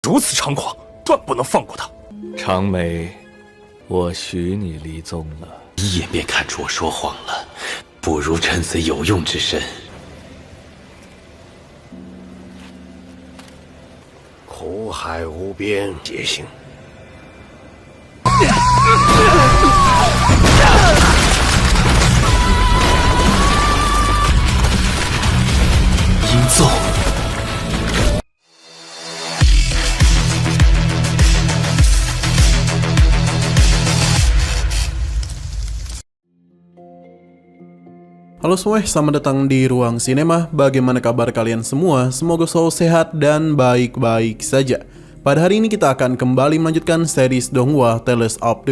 如此猖狂，断不能放过他。长眉，我许你离宗了。一眼便看出我说谎了，不如趁此有用之身。苦海无边，劫行。音奏。Halo semua, selamat datang di Ruang Sinema. Bagaimana kabar kalian semua? Semoga selalu sehat dan baik-baik saja. Pada hari ini kita akan kembali melanjutkan series Donghua Tales of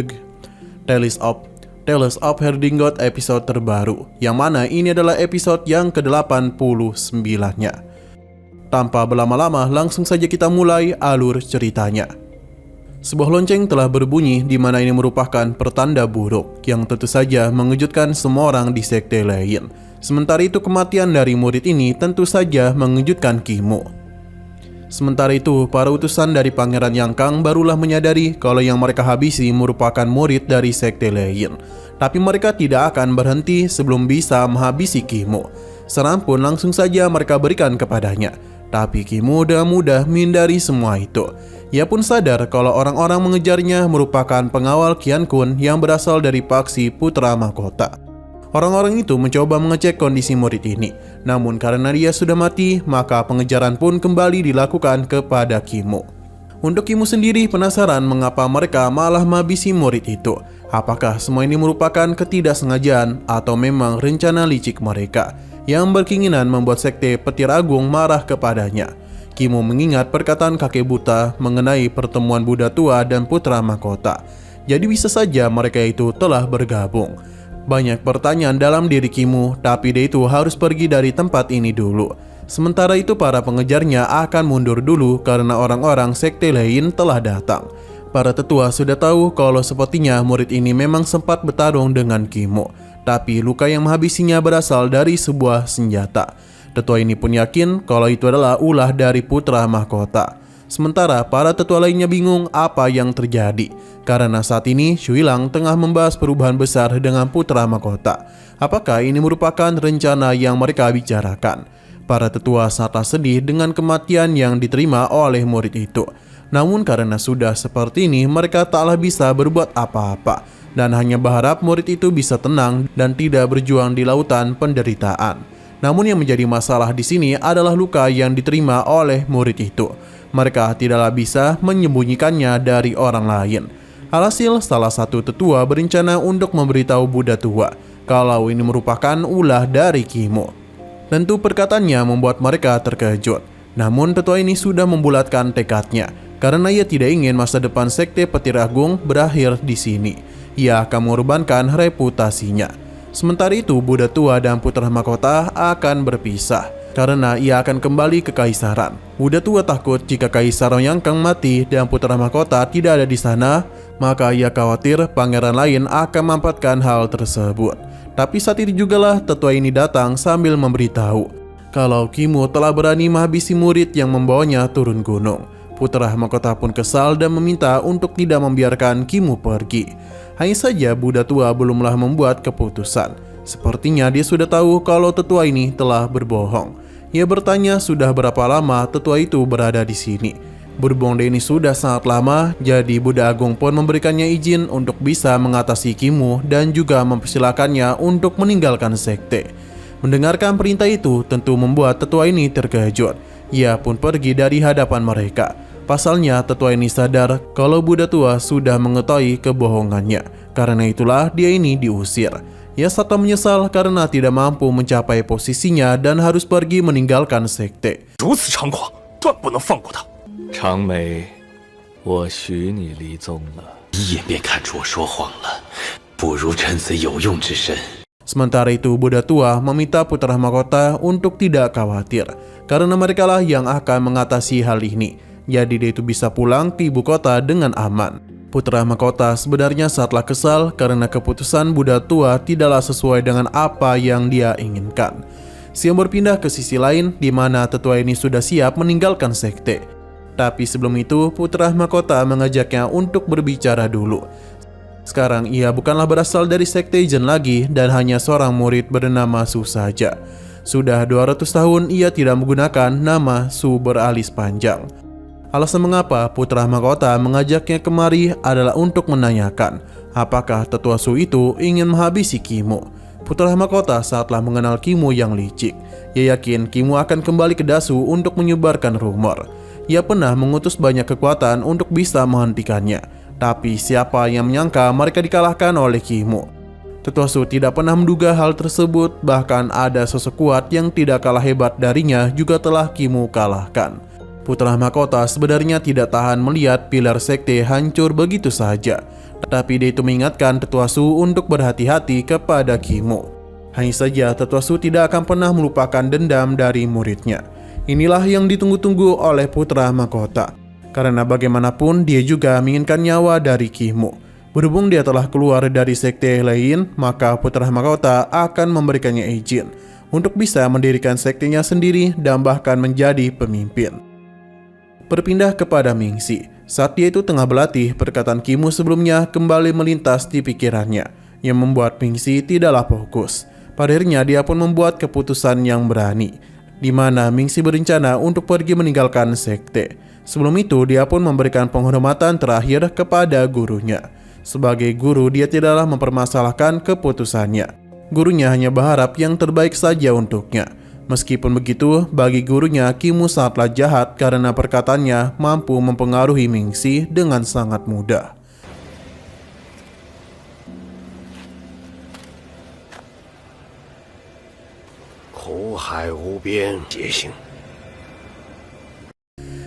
Herdingot episode terbaru, yang mana ini adalah episode yang ke-89-nya. Tanpa berlama-lama, langsung saja kita mulai alur ceritanya. Sebuah lonceng telah berbunyi di mana ini merupakan pertanda buruk yang tentu saja mengejutkan semua orang di sekte lain. Sementara itu kematian dari murid ini tentu saja mengejutkan Kimo. Sementara itu para utusan dari Pangeran Yangkang barulah menyadari kalau yang mereka habisi merupakan murid dari sekte lain. Tapi mereka tidak akan berhenti sebelum bisa menghabisi Kimo. Serangan pun langsung saja mereka berikan kepadanya. Tapi Kimo dengan mudah menghindari semua itu. Ia pun sadar kalau orang-orang mengejarnya merupakan pengawal Qian Kun yang berasal dari faksi Putra Mahkota. Orang-orang itu mencoba mengecek kondisi murid ini. Namun karena dia sudah mati, maka pengejaran pun kembali dilakukan kepada Kimo. Untuk Kimo sendiri penasaran mengapa mereka malah menghabisi murid itu. Apakah semua ini merupakan ketidaksengajaan atau memang rencana licik mereka yang berkeinginan membuat sekte Petir Agung marah kepadanya. Kimo mengingat perkataan kakek buta mengenai pertemuan Buddha tua dan Putra Mahkota. Jadi bisa saja mereka itu telah bergabung. Banyak pertanyaan dalam diri Kimo, tapi dia itu harus pergi dari tempat ini dulu. Sementara itu para pengejarnya akan mundur dulu karena orang-orang sekte lain telah datang. Para tetua sudah tahu kalau sepertinya murid ini memang sempat bertarung dengan Kimo. Tapi luka yang menghabisinya berasal dari sebuah senjata. Tetua ini pun yakin kalau itu adalah ulah dari Putra Mahkota. Sementara para tetua lainnya bingung apa yang terjadi. Karena saat ini Shuilang tengah membahas perubahan besar dengan Putra Mahkota. Apakah ini merupakan rencana yang mereka bicarakan? Para tetua sangatlah sedih dengan kematian yang diterima oleh murid itu. Namun karena sudah seperti ini mereka taklah bisa berbuat apa-apa. Dan hanya berharap murid itu bisa tenang dan tidak berjuang di lautan penderitaan. Namun yang menjadi masalah di sini adalah luka yang diterima oleh murid itu. Mereka tidaklah bisa menyembunyikannya dari orang lain. Alhasil salah satu tetua berencana untuk memberitahu Buddha tua kalau ini merupakan ulah dari Kimo. Tentu perkataannya membuat mereka terkejut. Namun tetua ini sudah membulatkan tekadnya karena ia tidak ingin masa depan sekte Petir Agung berakhir di sini. Ia akan mengorbankan reputasinya. Sementara itu Buddha tua dan Putra Mahkota akan berpisah karena ia akan kembali ke Kaisaran. Buddha tua takut jika Kaisar Yangkang mati dan Putra Mahkota tidak ada di sana, maka ia khawatir pangeran lain akan memanfaatkan hal tersebut. Tapi saat itu jugalah tetua ini datang sambil memberitahu kalau Kimo telah berani menghabisi murid yang membawanya turun gunung. Putra Mahkota pun kesal dan meminta untuk tidak membiarkan Kimo pergi. Hanya saja Buddha tua belumlah membuat keputusan. Sepertinya dia sudah tahu kalau tetua ini telah berbohong. Ia bertanya sudah berapa lama tetua itu berada di sini. Berbohong dia ini sudah sangat lama, jadi Buddha Agung pun memberikannya izin untuk bisa mengatasi Kimo dan juga mempersilakannya untuk meninggalkan sekte. Mendengarkan perintah itu tentu membuat tetua ini terkejut. Ia pun pergi dari hadapan mereka. Pasalnya tetua ini sadar kalau Buddha tua sudah mengetahui kebohongannya. Karena itulah dia ini diusir. Ia serta menyesal karena tidak mampu mencapai posisinya dan harus pergi meninggalkan sekte. 如此猖狂，断不能放过他。长眉，我许你离宗了。一眼便看出我说谎了，不如趁此有用之身。 Sementara itu Buddha tua meminta Putra Mahkota untuk tidak khawatir karena merekalah yang akan mengatasi hal ini. Jadi dia itu bisa pulang ke ibu kota dengan aman. Putra Mahkota sebenarnya sangatlah kesal karena keputusan Buddha tua tidaklah sesuai dengan apa yang dia inginkan. Siang berpindah ke sisi lain di mana tetua ini sudah siap meninggalkan sekte. Tapi sebelum itu, putra mahkota mengajaknya untuk berbicara dulu. Sekarang ia bukanlah berasal dari sekte Jin lagi dan hanya seorang murid bernama Su saja. Sudah 200 tahun ia tidak menggunakan nama Su beralis panjang. Alasan mengapa putra mahkota mengajaknya kemari adalah untuk menanyakan apakah tetua Su itu ingin menghabisi Kimo. Putra mahkota saatlah mengenal Kimo yang licik. Ia yakin Kimo akan kembali ke Dasu untuk menyebarkan rumor. Ia pernah mengutus banyak kekuatan untuk bisa menghentikannya. Tapi siapa yang menyangka mereka dikalahkan oleh Kimo. Tetua Su tidak pernah menduga hal tersebut, bahkan ada sosok kuat yang tidak kalah hebat darinya juga telah Kimo kalahkan. Putra mahkota sebenarnya tidak tahan melihat pilar sekte hancur begitu saja. Tapi dia itu mengingatkan Tetua Su untuk berhati-hati kepada Kimo. Hanya saja Tetua Su tidak akan pernah melupakan dendam dari muridnya. Inilah yang ditunggu-tunggu oleh putra mahkota. Karena bagaimanapun dia juga menginginkan nyawa dari Kimo. Berhubung dia telah keluar dari sekte lain, maka putra mahkota akan memberikannya izin untuk bisa mendirikan sektenya sendiri dan bahkan menjadi pemimpin. Berpindah kepada Mingxi. Saat dia itu tengah berlatih, perkataan Kimo sebelumnya kembali melintas di pikirannya, yang membuat Mingxi tidaklah fokus. Pada akhirnya dia pun membuat keputusan yang berani, di mana Mingxi berencana untuk pergi meninggalkan sekte. Sebelum itu, dia pun memberikan penghormatan terakhir kepada gurunya. Sebagai guru, dia tidaklah mempermasalahkan keputusannya. Gurunya hanya berharap yang terbaik saja untuknya. Meskipun begitu, bagi gurunya, Kimo sangatlah jahat karena perkataannya mampu mempengaruhi Mingxi dengan sangat mudah.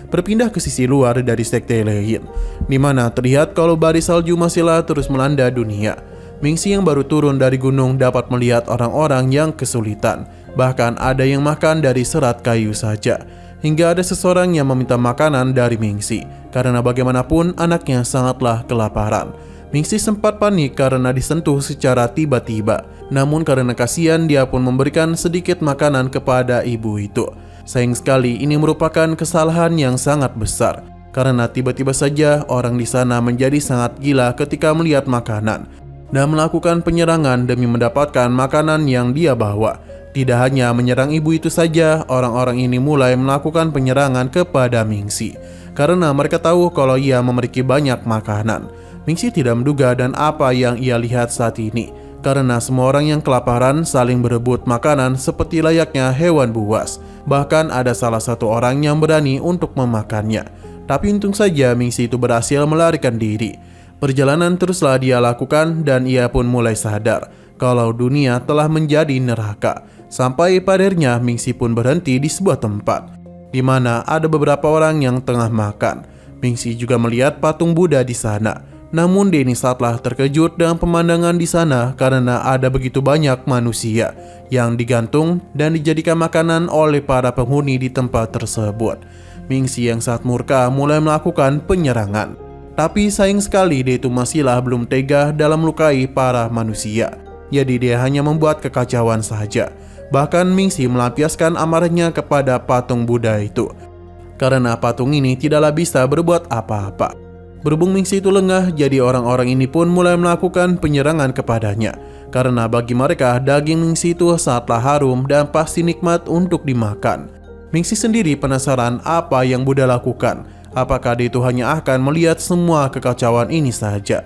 Berpindah ke sisi luar dari sekte lain, di mana terlihat kalau badai salju masihlah terus melanda dunia. Mingxi yang baru turun dari gunung dapat melihat orang-orang yang kesulitan. Bahkan ada yang makan dari serat kayu saja. Hingga ada seseorang yang meminta makanan dari Mingxi, karena bagaimanapun anaknya sangatlah kelaparan. Mingxi sempat panik karena disentuh secara tiba-tiba. Namun karena kasihan, dia pun memberikan sedikit makanan kepada ibu itu. Sayang sekali ini merupakan kesalahan yang sangat besar, karena tiba-tiba saja orang di sana menjadi sangat gila ketika melihat makanan dan melakukan penyerangan demi mendapatkan makanan yang dia bawa. Tidak hanya menyerang ibu itu saja, orang-orang ini mulai melakukan penyerangan kepada Mingxi karena mereka tahu kalau ia memiliki banyak makanan. Mingxi tidak menduga dan apa yang ia lihat saat ini, karena semua orang yang kelaparan saling berebut makanan seperti layaknya hewan buas. Bahkan ada salah satu orang yang berani untuk memakannya. Tapi untung saja Mingxi itu berhasil melarikan diri. Perjalanan teruslah dia lakukan dan ia pun mulai sadar kalau dunia telah menjadi neraka. Sampai pada akhirnya Mingxi pun berhenti di sebuah tempat di mana ada beberapa orang yang tengah makan. Mingxi juga melihat patung Buddha di sana. Namun dia ini saatlah terkejut dengan pemandangan di sana karena ada begitu banyak manusia yang digantung dan dijadikan makanan oleh para penghuni di tempat tersebut. Mingxi yang sangat murka mulai melakukan penyerangan. Tapi sayang sekali dia itu masihlah belum tega dalam melukai para manusia. Jadi dia hanya membuat kekacauan saja. Bahkan Mingxi melampiaskan amarahnya kepada patung Buddha itu, karena patung ini tidaklah bisa berbuat apa-apa. Berhubung Mingxi itu lengah, jadi orang-orang ini pun mulai melakukan penyerangan kepadanya. Karena bagi mereka, daging Mingxi itu sangatlah harum dan pasti nikmat untuk dimakan. Mingxi sendiri penasaran apa yang Buddha lakukan. Apakah dia itu hanya akan melihat semua kekacauan ini saja?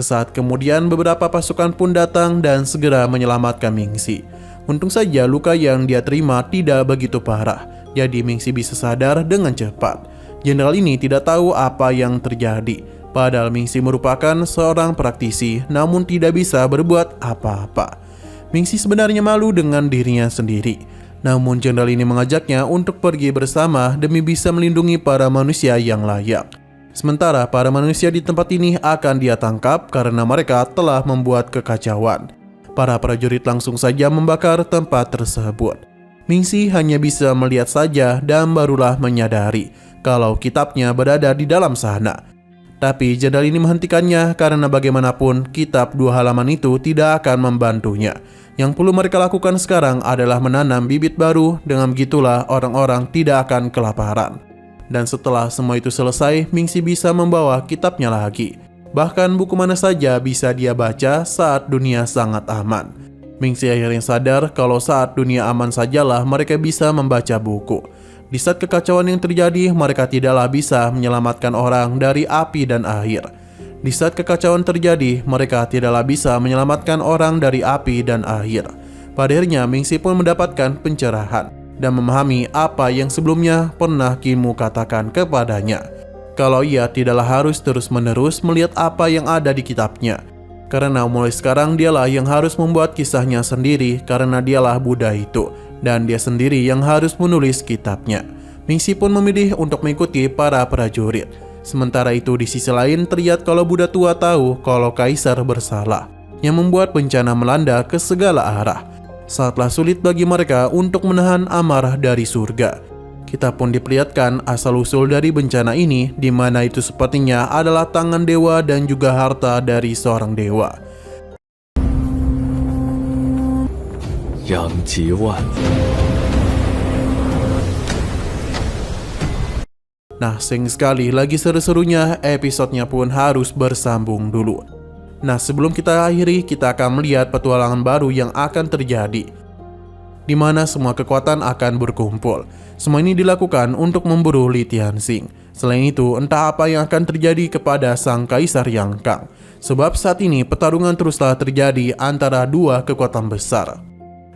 Sesaat kemudian beberapa pasukan pun datang dan segera menyelamatkan Mingxi. Untung saja luka yang dia terima tidak begitu parah, jadi Mingxi bisa sadar dengan cepat. Jenderal ini tidak tahu apa yang terjadi, padahal Mingxi merupakan seorang praktisi namun tidak bisa berbuat apa-apa. Mingxi sebenarnya malu dengan dirinya sendiri, namun jenderal ini mengajaknya untuk pergi bersama demi bisa melindungi para manusia yang layak. Sementara para manusia di tempat ini akan dia tangkap karena mereka telah membuat kekacauan. Para prajurit langsung saja membakar tempat tersebut. Mingxi hanya bisa melihat saja dan barulah menyadari kalau kitabnya berada di dalam sana. Tapi jenderal ini menghentikannya karena bagaimanapun kitab 2 halaman itu tidak akan membantunya. Yang perlu mereka lakukan sekarang adalah menanam bibit baru, dengan begitulah orang-orang tidak akan kelaparan. Dan setelah semua itu selesai, Mingxi bisa membawa kitabnya lagi. Bahkan buku mana saja bisa dia baca saat dunia sangat aman. Mingxi akhirnya sadar kalau saat dunia aman sajalah mereka bisa membaca buku. Di saat kekacauan yang terjadi, mereka tidaklah bisa menyelamatkan orang dari api dan air. Di saat kekacauan terjadi, mereka tidaklah bisa menyelamatkan orang dari api dan air. Pada akhirnya, Mingxi pun mendapatkan pencerahan dan memahami apa yang sebelumnya pernah Kimu katakan kepadanya. Kalau ia tidaklah harus terus-menerus melihat apa yang ada di kitabnya. Karena mulai sekarang dialah yang harus membuat kisahnya sendiri karena dialah Buddha itu. Dan dia sendiri yang harus menulis kitabnya. Mingxi pun memilih untuk mengikuti para prajurit. Sementara itu di sisi lain terlihat kalau Buddha tua tahu kalau kaisar bersalah, yang membuat bencana melanda ke segala arah. Sangatlah sulit bagi mereka untuk menahan amarah dari surga. Kita pun diperlihatkan asal-usul dari bencana ini, di mana itu sepertinya adalah tangan dewa dan juga harta dari seorang dewa. Yang Jiwan. Nah, sayang sekali lagi seru-serunya episodenya pun harus bersambung dulu. Nah, sebelum kita akhiri, kita akan melihat petualangan baru yang akan terjadi, di mana semua kekuatan akan berkumpul. Semua ini dilakukan untuk memburu Li Tianxing. Selain itu, entah apa yang akan terjadi kepada sang kaisar Yang Kang. Sebab saat ini pertarungan teruslah terjadi antara dua kekuatan besar.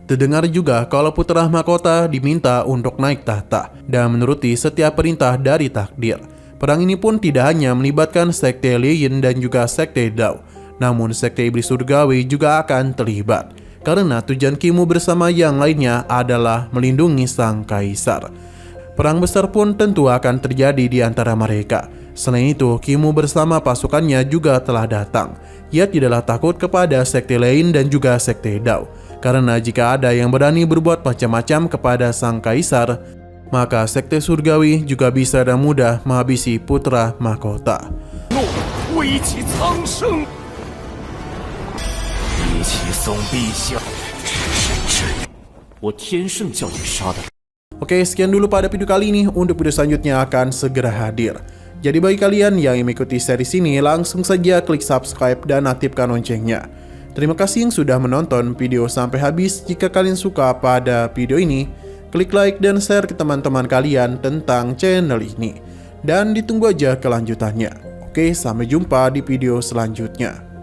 Terdengar juga kalau putra mahkota diminta untuk naik tahta dan menuruti setiap perintah dari takdir. Perang ini pun tidak hanya melibatkan sekte Lien dan juga sekte Dao, namun sekte iblis surgawi juga akan terlibat. Karena tujuan Kimu bersama yang lainnya adalah melindungi sang kaisar. Perang besar pun tentu akan terjadi di antara mereka. Selain itu, Kimu bersama pasukannya juga telah datang. Ia tidaklah takut kepada sekte lain dan juga sekte Dao. Karena jika ada yang berani berbuat macam-macam kepada sang kaisar, maka sekte surgawi juga bisa dan mudah menghabisi putra mahkota. Oke, sekian dulu pada video kali ini. Untuk video selanjutnya akan segera hadir. Jadi bagi kalian yang mengikuti series ini, langsung saja klik subscribe dan aktifkan loncengnya. Terima kasih yang sudah menonton video sampai habis. Jika kalian suka pada video ini, klik like dan share ke teman-teman kalian tentang channel ini. Dan ditunggu aja kelanjutannya. Oke, sampai jumpa di video selanjutnya.